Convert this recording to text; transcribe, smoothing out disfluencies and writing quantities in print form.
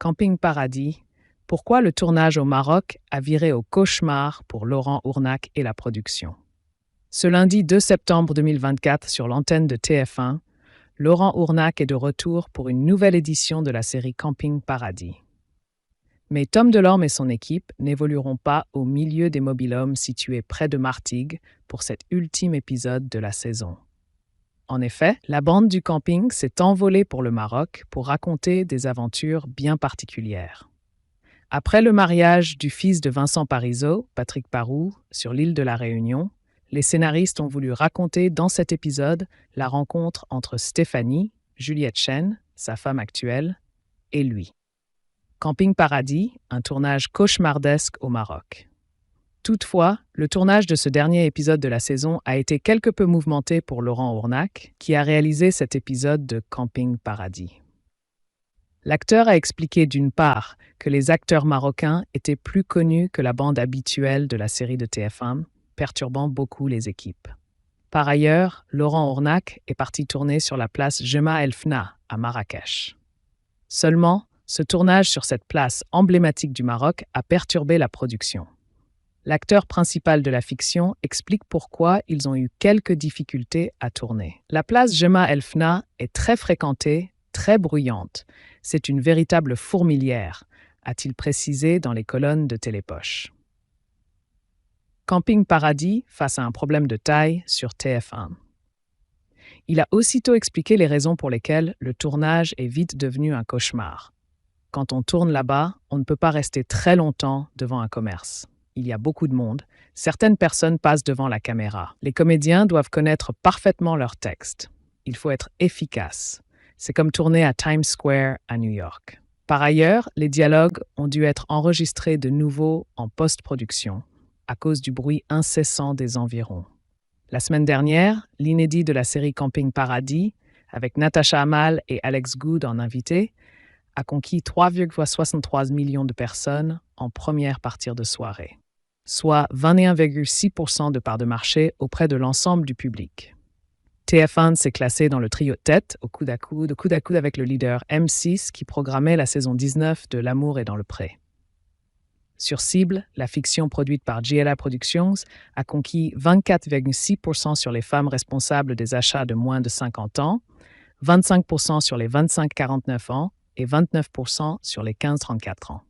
Camping Paradis, pourquoi le tournage au Maroc a viré au cauchemar pour Laurent Ournac et la production. Ce lundi 2 septembre 2024 sur l'antenne de TF1, Laurent Ournac est de retour pour une nouvelle édition de la série Camping Paradis. Mais Tom Delorme et son équipe n'évolueront pas au milieu des mobil-homes situés près de Martigues pour cet ultime épisode de la saison. En effet, la bande du camping s'est envolée pour le Maroc pour raconter des aventures bien particulières. Après le mariage du fils de Vincent Parisot, Patrick Parroux, sur l'île de la Réunion, les scénaristes ont voulu raconter dans cet épisode la rencontre entre Stéphanie, Juliette Chen, sa femme actuelle, et lui. Camping Paradis, un tournage cauchemardesque au Maroc. Toutefois, le tournage de ce dernier épisode de la saison a été quelque peu mouvementé pour Laurent Ournac, qui a réalisé cet épisode de Camping Paradis. L'acteur a expliqué d'une part que les acteurs marocains étaient plus connus que la bande habituelle de la série de TF1, perturbant beaucoup les équipes. Par ailleurs, Laurent Ournac est parti tourner sur la place Jemaa El Fna à Marrakech. Seulement, ce tournage sur cette place emblématique du Maroc a perturbé la production. L'acteur principal de la fiction explique pourquoi ils ont eu quelques difficultés à tourner. La place Jemaa El Fna est très fréquentée, très bruyante. C'est une véritable fourmilière, a-t-il précisé dans les colonnes de Télépoche. Camping Paradis face à un problème de taille sur TF1. Il a aussitôt expliqué les raisons pour lesquelles le tournage est vite devenu un cauchemar. Quand on tourne là-bas, on ne peut pas rester très longtemps devant un commerce. Il y a beaucoup de monde. Certaines personnes passent devant la caméra. Les comédiens doivent connaître parfaitement leur texte. Il faut être efficace. C'est comme tourner à Times Square à New York. Par ailleurs, les dialogues ont dû être enregistrés de nouveau en post-production à cause du bruit incessant des environs. La semaine dernière, l'inédit de la série Camping Paradis, avec Natasha Amal et Alex Good en invité, a conquis 3,63 millions de personnes en première partie de soirée, soit 21,6% de part de marché auprès de l'ensemble du public. TF1 s'est classé dans le trio de tête, au coude à coude avec le leader M6 qui programmait la saison 19 de L'amour est dans le pré. Sur Cible, la fiction produite par JLA Productions a conquis 24,6% sur les femmes responsables des achats de moins de 50 ans, 25% sur les 25-49 ans et 29% sur les 15-34 ans.